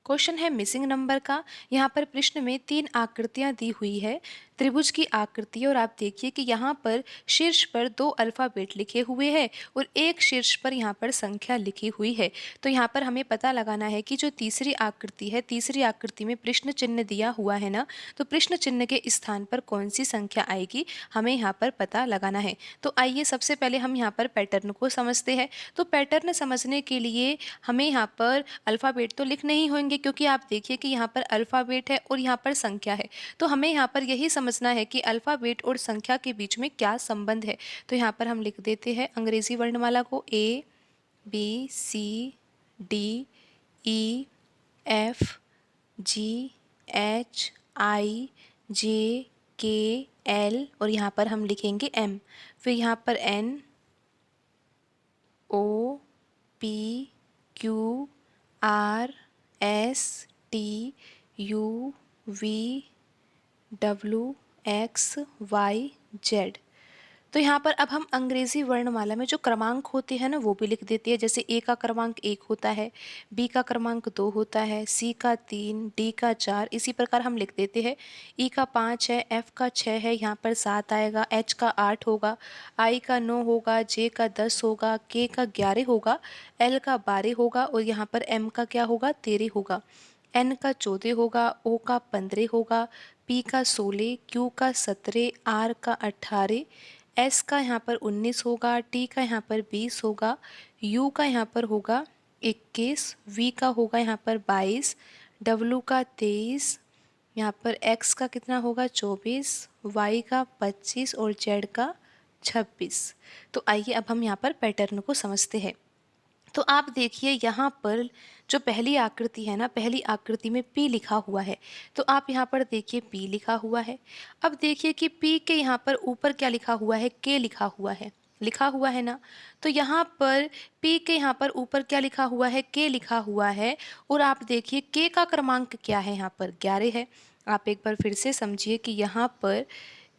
Question है missing number का। यहाँ पर प्रश्न में 3 आकृतियाँ दी हुई है, त्रिभुज की आकृति, और आप देखिए कि यहाँ पर शीर्ष पर 2 अल्फ़ाबेट लिखे हुए हैं और एक शीर्ष पर यहाँ पर संख्या लिखी हुई है। तो यहाँ पर हमें पता लगाना है कि जो तीसरी आकृति है, तीसरी आकृति में प्रश्न चिन्ह दिया हुआ है ना, तो प्रश्न चिन्ह के स्थान पर कौन सी संख्या आएगी, हमें यहाँ पर पता लगाना है। तो आइए सबसे पहले हम यहाँ पर पैटर्न को समझते हैं। तो पैटर्न समझने के लिए हमें यहाँ पर अल्फ़ाबेट तो लिखने ही होंगे, क्योंकि आप देखिए कि यहाँ पर अल्फ़ाबेट है और यहाँ पर संख्या है। तो हमें यहाँ पर यही समझना है कि अल्फ़ाबेट और संख्या के बीच में क्या संबंध है। तो यहाँ पर हम लिख देते हैं अंग्रेज़ी वर्णमाला को ABCDEFGHIJKL, और यहाँ पर हम लिखेंगे M, फिर यहाँ पर NOPQRSTUVWXYZ। तो यहाँ पर अब हम अंग्रेज़ी वर्णमाला में जो क्रमांक होते हैं ना, वो भी लिख देते हैं। जैसे ए का क्रमांक 1 होता है, बी का क्रमांक 2 होता है, सी का 3, डी का 4, इसी प्रकार हम लिख देते हैं। ई का 5 है, एफ का 6 है, यहाँ पर 7 आएगा, एच का 8 होगा, आई का 9 होगा, जे का 10 होगा, के का 11 होगा, एल का 12 होगा, और यहाँ पर एम का क्या होगा, 13 होगा, एन का 14 होगा, ओ का 15 होगा, पी का 16, क्यू का 17, आर का 18, एस का यहाँ पर 19 होगा, टी का यहाँ पर 20 होगा, यू का यहाँ पर होगा 21, वी का होगा यहाँ पर 22, डब्लू का 23, यहाँ पर एक्स का कितना होगा 24, वाई का 25 और जेड का 26। तो आइए अब हम यहाँ पर पैटर्न को समझते हैं। तो आप देखिए यहाँ पर जो पहली आकृति है ना, पहली आकृति में P लिखा हुआ है। तो आप यहाँ पर देखिए P लिखा हुआ है। अब देखिए कि P के यहाँ पर ऊपर क्या लिखा हुआ है, K लिखा हुआ है ना। तो यहाँ पर P के यहाँ पर ऊपर क्या लिखा हुआ है, K लिखा हुआ है, और आप देखिए K का क्रमांक क्या है, यहाँ पर 11 है। आप एक बार फिर से समझिए कि यहाँ पर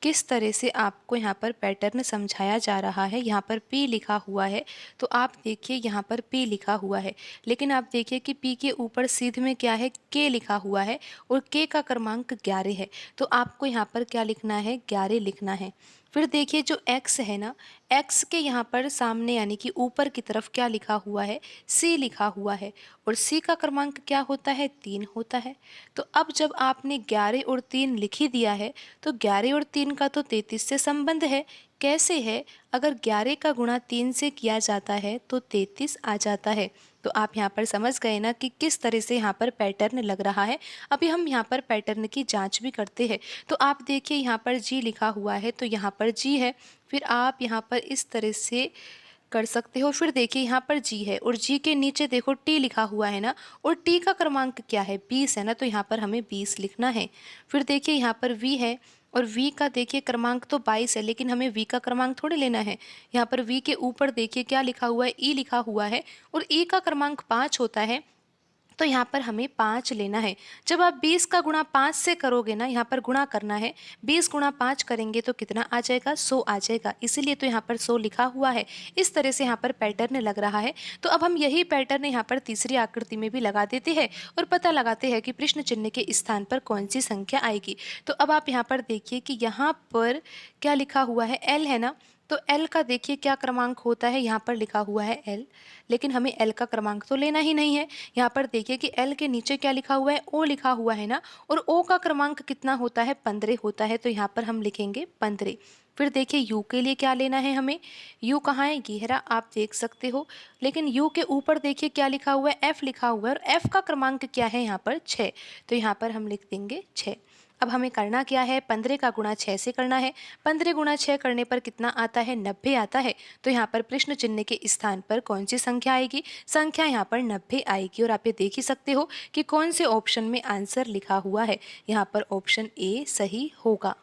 किस तरह से आपको यहाँ पर पैटर्न समझाया जा रहा है। यहाँ पर P लिखा हुआ है, तो आप देखिए यहाँ पर P लिखा हुआ है, लेकिन आप देखिए कि P के ऊपर सीध में क्या है, K लिखा हुआ है, और K का क्रमांक 11 है। तो आपको यहाँ पर क्या लिखना है, 11 लिखना है। फिर देखिए जो X है ना, X के यहाँ पर सामने यानी कि ऊपर की तरफ क्या लिखा हुआ है, C लिखा हुआ है, और C का क्रमांक क्या होता है, 3 होता है। तो अब जब आपने 11 और 3 लिख ही दिया है, तो 11 और 3 का तो 33 से संबंध है। कैसे है, अगर 11 का गुणा 3 से किया जाता है तो 33 आ जाता है। तो आप यहाँ पर समझ गए ना कि किस तरह से यहाँ पर पैटर्न लग रहा है। अभी हम यहाँ पर पैटर्न की जांच भी करते हैं। तो आप देखिए यहाँ पर जी लिखा हुआ है, तो यहाँ पर जी है। फिर आप यहाँ पर इस तरह से कर सकते हो। फिर देखिए यहाँ पर जी है, और जी के नीचे देखो टी लिखा हुआ है ना, और टी का क्रमांक क्या है, 20 है ना, तो यहाँ पर हमें 20 लिखना है। फिर देखिए यहाँ पर वी है, और वी का देखिए क्रमांक तो 22 है, लेकिन हमें वी का क्रमांक थोड़ी लेना है। यहाँ पर वी के ऊपर देखिए क्या लिखा हुआ है, ई लिखा हुआ है, और ई का क्रमांक 5 होता है, तो यहाँ पर हमें 5 लेना है। जब आप 20 का गुणा 5 से करोगे ना, यहाँ पर गुणा करना है, 20 गुणा 5 करेंगे तो कितना आ जाएगा, 100 आ जाएगा, इसीलिए तो यहाँ पर 100 लिखा हुआ है। इस तरह से यहाँ पर पैटर्न लग रहा है। तो अब हम यही पैटर्न यहाँ पर तीसरी आकृति में भी लगा देते हैं और पता लगाते हैं कि प्रश्न चिन्ह के स्थान पर कौन सी संख्या आएगी। तो अब आप यहाँ पर देखिए कि यहाँ पर क्या लिखा हुआ है, एल है ना, तो एल का देखिए क्या क्रमांक होता है, यहाँ पर लिखा हुआ है एल, लेकिन हमें एल का क्रमांक तो लेना ही नहीं है। यहाँ पर देखिए कि एल के नीचे क्या लिखा हुआ है, ओ लिखा हुआ है ना, और ओ का क्रमांक कितना होता है, 15 होता है, तो यहाँ पर हम लिखेंगे 15। फिर देखिए यू के लिए क्या लेना है हमें, यू कहाँ है, गहरा आप देख सकते हो, लेकिन यू के ऊपर देखिए क्या लिखा हुआ है, एफ लिखा हुआ है, और एफ का क्रमांक क्या है, यहाँ पर 6, तो यहाँ पर हम लिख देंगे 6। अब हमें करना क्या है, 15 का गुणा 6 से करना है। 15 गुणा 6 करने पर कितना आता है, 90 आता है। तो यहाँ पर प्रश्न चिन्ह के स्थान पर कौन सी संख्या आएगी, संख्या यहाँ पर 90 आएगी। और आप ये देख ही सकते हो कि कौन से ऑप्शन में आंसर लिखा हुआ है, यहाँ पर ऑप्शन ए सही होगा।